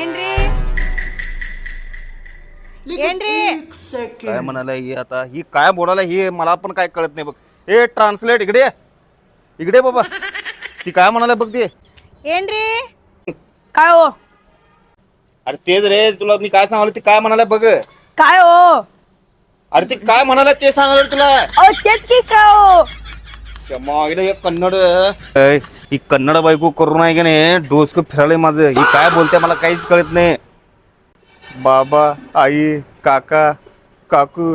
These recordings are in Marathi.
ಏನ್ರಿ ಏನ್ರಿ काय म्हणाला ही आता ही काय बोलायला ही मला पण काय कळत नाही बघ. ए ट्रान्सलेट इकडे इकडे बाबा ती काय म्हणाला बघ ती. ಏನ್ರಿ काय हो अरे तेच रे तुला मी काय सांगाल ती काय म्हणाला बघ. काय हो अरे ती काय म्हणाला ते सांगाल तुला. अहो तेच की काय हो क्षमा इकडे एक कन्नड ही कन्नड बायको करून आहे की नाही डोसकं फिरायलंय माझं. ही काय बोलते मला काहीच कळत नाही. बाबा आई काका काकू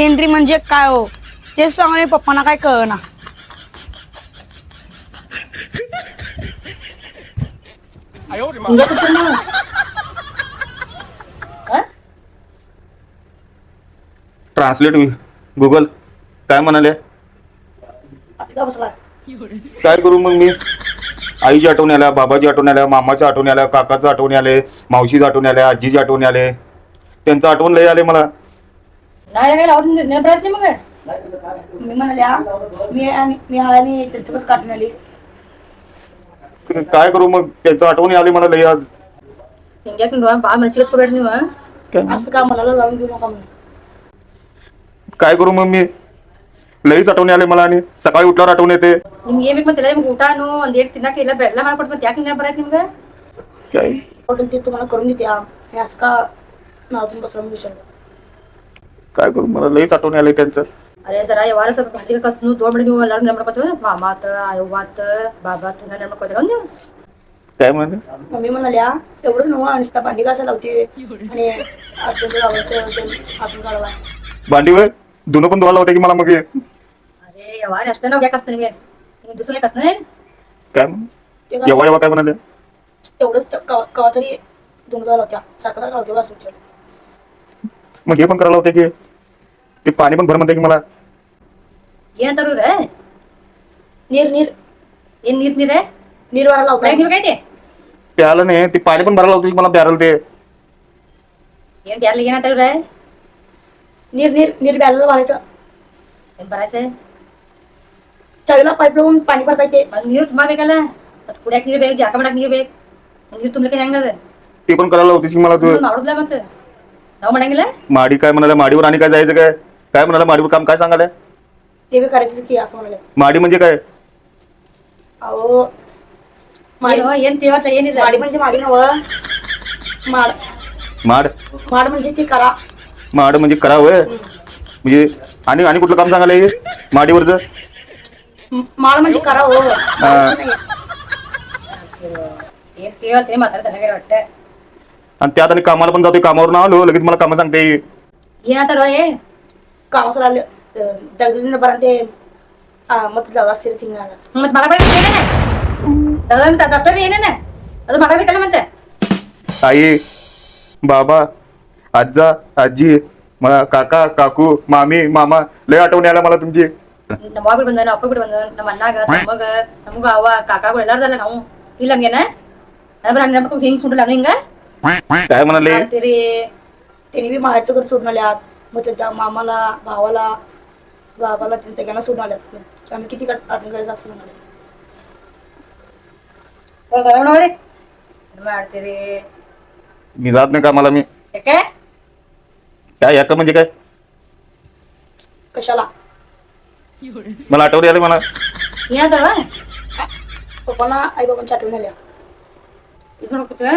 ಏನ್ರಿ म्हणजे काय हो तेच सांगा पप्पांना काय कळना. ट्रान्सलेट गुगल काय म्हणाले. काय करू मग मी. आईची आठवण आल्या बाबाची आठवण आल्या मामाच्या आठवण आल्या काकाचं आठवण आले मावशीची आठवण आल्या आजीची आठवण आले त्यांचं आठवण लय आले मला. नाही मग मी म्हणाल्या मी आणि त्यांचं कसं काढून आली. काय करू मग त्यांचं आठवण आली मला लय आज. बा मनसिಗೆ ನೀವು असं का मला लावून देऊ नका म्हणून. काय करू मग मी लईच आठवण आले मला आणि सकाळी उठल्यावर आठवण येते. ನಿಮ್ಗೆ ಏನ್ ಬೇಕು ಅಂತಿಲ್ಲ ನಿಮ್ಗೆ ಊಟನು ಒಂದ್ ಏಟ್ ತಿನ್ನಕ್ಕೆ ಇಲ್ಲ ಬೆಲ್ಲ ಮಾಡ್ಕೊಟ್ಟು ಮತ್ತೆ ಯಾಕೆ ನೆನಪು ಬರತ್ತೆ ನಿಮ್ಗೆ काय ते तुम्हाला करून देते हे असं का नावातून बसवून विचारलं. काय करू मला लईच आठवण आले त्यांचं. अरे जरा व्यवहार ಸ್ವಲ್ಪ ಭಾಂಡಿಗೆ ಕಸ್ನು ತೋಡ್ಬಿಡಿ ನೀವು ಎಲ್ಲರೂ ನೆನಪು ಮಾಡ್ಕೊತೀವಿ ಮಾಮಾತ आयोवात बाबात ನೆನಪು ಮಾಡ್ಕೊತೀರ ನೀವು. काय म्हणे मम्मी म्हणाल्या तेवढंच नव्ह नुसता भांडी घासायला लावते आणि आपण लावायचं आपण काढवा. भांडी वय धुणं पण धुवायला होते की मला मग हे. अरे व्यवहार असतं ना काय कसं निघेल दुसरं कसं नाही काय म्हणे येवा येवा काय म्हणाले. तेवढंच कवा तरी धुणं धुवायला होत्या सारखं सारखं होते बस उठलं. मग हे पण करायला होते की ते पाणी पण भर म्हणते की मला. ಏನಂತಾರು ರೇ ನೀರ್ ನೀರ್ ಏನ್ ನೀರ್ ನೀರೇ ನೀರ್ वाला लावताय ನೀವು काय ते प्यायला नाही ते पाणी पण भरायला होते की मला प्यायला ते. ಏನ್ ಯಾರ್ಲಿ ಏನಂತಾರು ರೇ ನೀರ್ ನೀರ್ ನೀರ್ ब्याला भरायचं ಏನ್ भरायचं चावीला पाईप लावून पाणी भरता येते ನೀರು ತುಂಬಾ ಬೇಕಲ್ಲ ಅದು ಕುಡಿಯಕ್ಕೆ ನೀರು ಬೇಕು ಜಾಕ ಮಾಡಕ್ಕೆ ನೀರು ಬೇಕು ನೀರು ತುಂಬಲಿಕ್ಕೆ ಹೆಂಗದ ते पण करायला होतीस की मला तू. ಮಾಡುದ್ಲ ಮತ್ತೆ ನಾವು ಮಾಡಂಗಿಲ್ಲ माडी काय म्हणाले माडीवर आणि काय जायचं काय काय म्हणाला माडीवर काम काय सांगाले. ते बी करायचं की असं म्हणाले. माडी म्हणजे काय. अहो माडी ಏನ್ ತಿವತ್ತ ಏನಿದೆ माडी म्हणजे माडी नव माड माड माड म्हणजे ती करा माड म्हणजे करावं म्हणजे आणि आणि कुठलं काम सांगाले माडीवरचं. माड म्हणजे करा हो हा. ಏನ್ ತಿವತ್ತ ಮಾತಾಡ್ತಾನೆ ಹೊಟ್ಟೆ आणि त्यात आणि कामाला पण जातोय कामावर आलो लगेच मला काम सांगते. ಏನಂತಾರ ಏ कामावर आले दगदीनं बरं ते ಮತ್ತೆ जागा असतील ತಿಂಗಳ ಮತ್ತೆ ಮಾಡಬೇಕು ಏನೇನೆ ದಗದನ್ ತತ್ತೋರಿ ಏನೇನೆ ಅದು ಮಾಡಬೇಕಲ್ಲ ಮತ್ತೆ. आई बाबा आजा आजी मला काका काकू मामी मामा लय आठवण आला मला तुमची. ನಮ್ಮ ಅವ್ವ ಬಿಟ್ಟು ಬಂದ ನಮ್ಮ ಅಪ್ಪ ಬಿಟ್ಟು ಬಂದ ನಮ್ಮ ಅಣ್ಣಾಗ ನಮಗ ನಮಗ ಅವ್ವ ಕಾಕಾಗಳು ಎಲ್ಲಾರ್ದಲ್ಲ ನಾವು ಇಲ್ಲ ಹಂಗೇನ ಅದ್ರ ನೆನಪು ಹಿಂಗ್ ಸುಡಲ್ಲ ಹಿಂಗ काय म्हणाले. ಮಾಡ್ತೀರಿ त्यांनी बी माहेरचं घर सोडून आल्यात मग त्यांच्या मामाला भावाला बाबाला त्यांना सोडून आल्यात आम्ही किती आठवण करायचं असं सांगाले. ಮಾಡ್ತೀರಿ मी जात नाही कामाला मी. ಯಾಕೆ काय याक म्हणजे काय कशाला मला आठवण आले मला. ಏನಂತಾರವ ಪಪ್ಪನ ಐ ಬಾಬನ ಆठवण आल्या ಇದು ನೋಡ್ಕೊತೀವ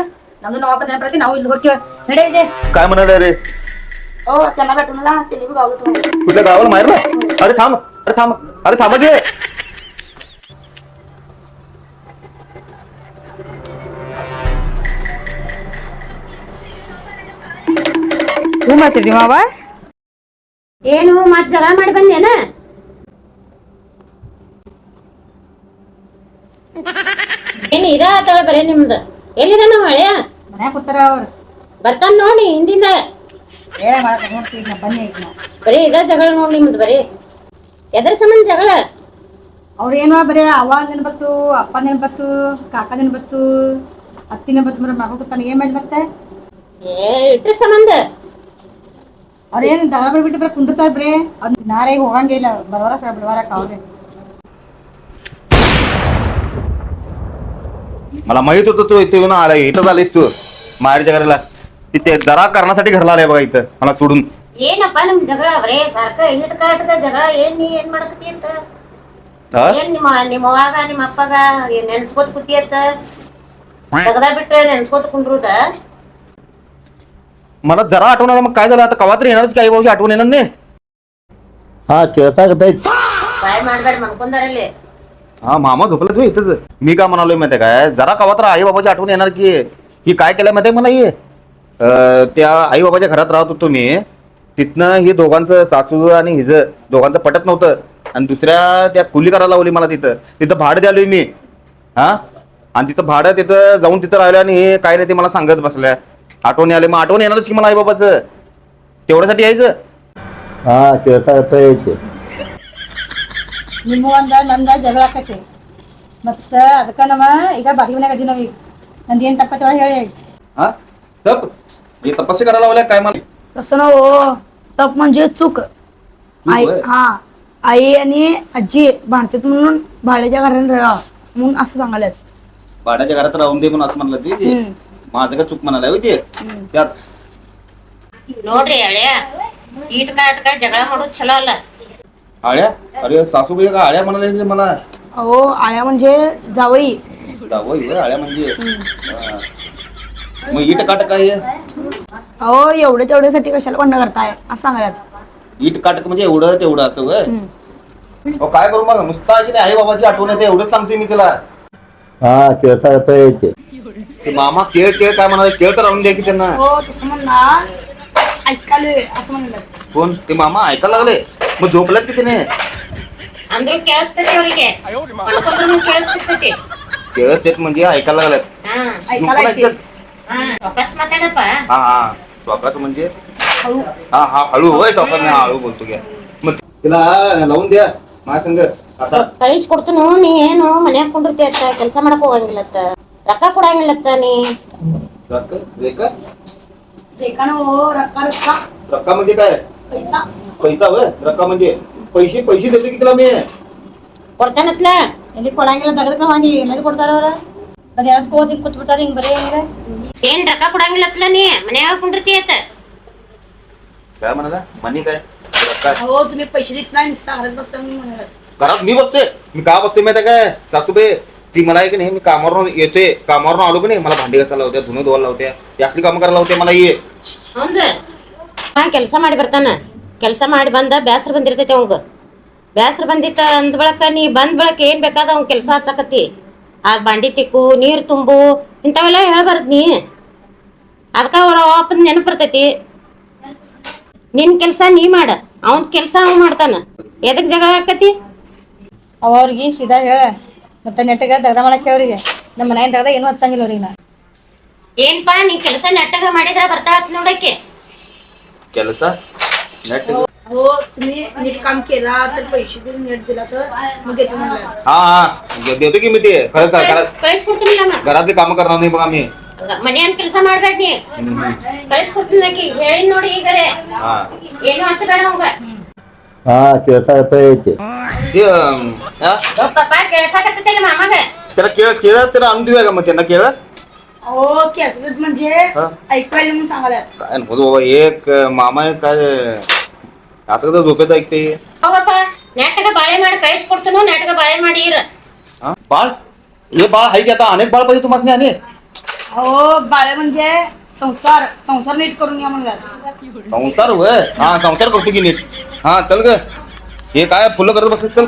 ನಮ್ದು ನಾವು ಅಪ್ಪ ನೆನಪಡಿಸಿ ನಾವು ಇಲ್ಲಿ ಹೋಗ್ತೀವ ನಡೆ ವಿಜಯ್. काय म्हणाले रे हो त्यांना भेटून आला त्यांनी बी गावलं तुम्हाला कुठल्या गावाला माहेर ना. अरे थांब अरे थांब अरे थांबा घे. ಹೂ ಮಾಡ್ತೀರಿ ಮಾವ ಏನು ಮತ್ ಜಗಳ ಮಾಡಿ ಬಂದೇನ ಏನ್ ಇದ ಆತಳ ಬರೇ ನಿಮ್ದು ಎಲ್ಲಿದ ನಮ್ಮ ಹಳೆಯ ಮನ್ಯಾಗ ಕೂತಾರ ಅವ್ರು ಬರ್ತಾನ ನೋಡಿ ಹಿಂದಿಂದ ಏನ ಮಾಡಕ್ ನೋಡ್ತೀವಿ ನಾ ಬನ್ನಿ ಈಗ ನಾವು ಬರೀ ಇದ ಜಗಳ ನೋಡಿ ನಿಮ್ದು ಬರೀ ಎದ್ರ ಸಂಬಂಧ ಜಗಳ ಅವ್ರ ಏನೋ ಬರೀ ಅವ್ವ ನೆನಪತ್ತು ಅಪ್ಪ ನೆನಪತ್ತು ಕಾಕ ನೆನಪತ್ತು ಅತ್ತಿ ನೆನಪತ್ತು ಬರೀ ಮಾಡ್ಕೊತಾನೆ ಏನ್ ಮಾಡಿ ಮತ್ತೆ ಏ ಇಟ್ರ ಸಂಬಂಧ ಅವ್ರೇನು ದಗ ಬಿಟ್ಟು ಬರೀ ಕುಂಡಿರ್ತಾರ ಬರೀ ಅದ್ ನಾರೆಗೆ ಹೋಗಂಗಿಲ್ಲ ಬರೋರ ಬಿಡವಾರಕ್ಕ ಅವ್ರೆ मला माहित होतं तू इथे येऊन आलाय, इथं आलीस तू माहेरच्या घराला. तिथे जरा करण्यासाठी घरला आलाय बघा इथं मला सोडून. ಏನಪ್ಪ ನಿಮ್ ಜಗಳ ಬರೇ ಸಾರ್ಕ ಹಿಟ್ಕಾಟ್ಕ ಜಗಳ ಏನ್ ನೀ ಏನ್ ಮಾಡಕತ್ತಿ ಅಂತ हा? ಏನ್ ನಿಮ್ಮ ಅವ್ವಾಗ ನಿಮ್ಮ ಅಪ್ಪಗ ಏನ್ ನೆನ್ಸ್ಕೊತ ಕೂತಿ ಅಂತ ತಗದ ಬಿಟ್ರೆ ನೆನ್ಸ್ಕೊತ ಕುಂಡ್ರುದ मला जरा आठवण आलं, मग काय झालं आता कवा तरी येणारच काय बाबूची आठवण येणार नाही. हा केळसागतायत. ಬಾಯ್ ಮಾಡ್ಬೇಡ ಮನ್ಕೊಂಡಾರಲ್ಲಿ हा मामा झोपला तू इथंच. मी काय म्हणालोय माहितीये काय, जरा कवा तर आई बाबाची आठवण येणार की ही काय केलं माहितीये मला. हे त्या आई बाबाच्या घरात राहत होतो मी. तिथनं हे दोघांचं सासू आणि हिज दोघांचं पटत नव्हतं आणि दुसऱ्या त्या कुली करायला लावली मला. तिथं तिथं भाडं द्यालोय मी. हा आणि तिथं भाडं तिथं जाऊन तिथं राहिलं आणि हे काय नाही ते मला सांगत बसल्या. आठवण आले, मग आठवण येणारच की मला आई बाबाचं. तेवढ्यासाठी यायचं. हा केळसागतायत. ನಿಮ್ಮ ಒಂದ ನಂದ ಜಗಳ ಆಕತಿ ಮತ್ತ ಅದಕ್ಕ ನಮ್ಮ ಈಗ ಬಾಡಿಗೆ ಮನ್ಯಾಗ ಅದೀವಿ ನಾವೀಗ ನಂದು ಏನ್ ತಪ್ಪತ್ತವ ಹೇಳಿ. हा तप हे तपस्या करायला लावल्या काय मला. तसं ना हो, तप म्हणजे चूक. आई होय? हा आई आणि आजी भांडतात म्हणून भाड्याच्या घराने राहा म्हणून असं सांगायला. भाड्याच्या घरात राहून दे म्हणून असं म्हणलं ते. माझं का चूक म्हणाला होय ते. त्यात ನೋಡ್ರಿ ಹಳೆಯ ಈಟ್ಕಾಟ್ಕ ಜಗಳ ಮಾಡೋದ್ ಚಲೋ ಅಲ್ಲ. आळ्या, अरे सासूबाई का आळ्या म्हणाले मला. अहो आया म्हणजे जावई. जावं हे आळ्या म्हणजे हा. मग इट काट काय आहे? अहो एवढे तेवढ्यासाठी कशाला भांडण करताय असं सांगायला. इट काटक म्हणजे एवढं तेवढं असं वय. अहो काय करू मग, नुसता की नाही आई बाबाची आठवण येते एवढंच सांगतोय मी तिला. हा केळसागतायत. ते मामा खेळ खेळ काय म्हणाले, खेळ तर राहून द्या की त्यांना. हो तसं म्हणणार ऐकायला असं म्हणलं. कोण ते मामा ऐकायला लागले. मग झोपल्यात की तिने. ಅಂದ್ರೂ ಕೇಳಿಸ್ತೈತಿ ಅವ್ರಿಗೆ ಮನ್ಕೊಂಡ್ರು ಕೇಳಿಸ್ತೈತಿ. खेळच तेच म्हणजे ऐकायला लागल्यात. ಹಾ ऐकायला झोपून येते. ऐकतात. वापस माತಾಡಪ್ಪ. हा हा स्वकाच म्हणजे हळू. हा हा हळू होय स्वकाच नाही हळू बोलतो घ्या. मग तिला लावून द्या माझ्या संग आता. ಕಳಿಸ್ಕೊಡ್ತನು ನೀ ಏನು ಮನ್ಯಾಗ ಕುಂಡಿರ್ತಿ ಅತ್ತ ಕೆಲಸ ಮಾಡಕ್ ಹೋಗಂಗಿಲ್ಲತ್ತ ರೊಕ್ಕ ಕೊಡಂಗಿಲ್ಲತ್ತ ನೀ रक्का रेखा रेखानं हो रक्का रक्का रक्का म्हणजे काय. पैसा. पैसा होय. रक्का म्हणजे पैसे पैसे देते की तिला मी. ಕೊಡ್ತಾನತ್ಲ ಎಲ್ಲಿ ಕೊಡಂಗಿಲ್ಲ ತೆಗೆದು ಮಾಡಿ ಎಲ್ಲದು ಕೊಡ್ತಾರ ಅವ್ರ ಬರೀ ಎಳ್ಸ್ಕೋದ್ ಹಿಂಗ್ ಕೂತ್ಬಿಡ್ತಾರ ಹಿಂಗ್ ಬರೀ ಹಿಂಗ. ಏನ್ ರೊಕ್ಕ ಕೊಡಂಗಿಲ್ಲತ್ಲ ನೀ ಮನ್ಯಾಗ ಕುಂಡಿರ್ತಿ ಅತ್ತ काय म्हणाला मनी काय रक्का. अहो तुम्ही पैसे देत नाही नुसता घरात बसता म्हणून म्हणाला. घरात मी बसते. मी का बसते माहिती काय सासूबाई, ती मला आहे की नाही, मी कामावरून येते कामावरून आलो की नाही मला भांडी घासायला लावत्या, धुणं धुवायला लावत्या, असली कामं करायला लावते मला. ये ಹೌದು ಹಾ ಕೆಲಸ ಮಾಡಿ ಬರ್ತಾನ. ಕೆಲಸ ಮಾಡಿ ಬಂದ ಬ್ಯಾಸರ ಬಂದಿರ್ತೈತಿ ಅವಂಗ. ಬ್ಯಾಸರ ಬಂದಿತ್ತ ಅಂದ ಬಳಕ ನೀ ಬಂದ ಬಳಕ ಏನ್ ಬೇಕಾದ ಅವ್ನ ಕೆಲಸ ಹಚ್ಚಕತ್ತಿ. ಆ ಬಾಂಡಿ ತಿಕ್ಕು ನೀರು ತುಂಬು ಇಂಥವೆಲ್ಲ ಹೇಳ್ಬಾರ್ದು ನೀ. ಅದಕ್ಕ ಅವ್ರ ಅಪ್ಪನ ನೆನಪು ಬರ್ತೈತಿ. ನಿನ್ ಕೆಲಸ ನೀ ಮಾಡ, ಅವನ್ ಕೆಲಸ ಅವ್ ಮಾಡ್ತಾನ. ಎದಕ್ ಜಗಳ ಆಕತಿ. ಅವ್ರಿಗೆ ಸೀದಾ ಹೇಳ ಮತ್ತೆ ನೆಟ್ಟಗ ದಗದ ಮಾಡಕ್ ಅವ್ರಿಗೆ ನಮ್ಮ ಮನ್ಯಾಗ ದಗದ ಏನು ಹಚ್ಚಂಗಿಲ್ಲ ಅವ್ರಿಗೆ ನಾ. ಏನ್ಪಾ ನೀ ಕೆಲಸ ನೆಟ್ಟಗ ಮಾಡಿದ್ರ ಬರ್ತಾವತ್ ನೋಡಕ್ಕೆ. ಕೆಲಸ नेट. हो तुम्ही नीट काम केला तर पैसे देऊन नीट दिला तर मग येतो म्हणलं. हा हा देतो की मी ते खरं ಕಳಿಸ್ಕೊಡ್ತೀನಿಲ್ಲ ನಾ. घरातली कामं करणार नाही बघा मी. ಮನ್ಯಾನ್ ಕೆಲಸ ಮಾಡ್ಬೇಡ ನೀ. ಕಳಿಸ್ಕೊಡ್ತೀನಿ ಆಕಿ ಹೇಳಿ ನೋಡಿ ಈಗರೆ हा ಏನು ಹಚ್ಚಬೇಡ ಅವಂಗ. हा केळसागतायत. ते ಪಪ್ಪ ಕೇಳಸಾಕತ್ತೈತಿಲ್ಲ ಮಾಮಗ. त्याला केळ केळ त्याला आणून देऊया का मग त्यांना केळ. हो केस म्हणजे हा? ऐकायला म्हणून सांगायला. काय नको बाबा एक मामा आहे काय असं कसं झोपेत ऐकते. ಹೋಗಪ್ಪ ನೆಟ್ಟಗ ಬಾಳೆ ಮಾಡಿ ಕಳಿಸ್ಕೊಡ್ತೀನೋ ನೆಟ್ಟಗ ಬಾಳೆ ಮಾಡಿ ಇರ. हा बाळ हे बाळ आहे की आता अनेक बाळ पाहिजे तुम्हाला आणि. हो बाळे म्हणजे संसार संसार नीट करून या म्हणलं. संसार होय. हा संसार करतो की नीट. हा चल ग हे काय फुलं करत बसत चल.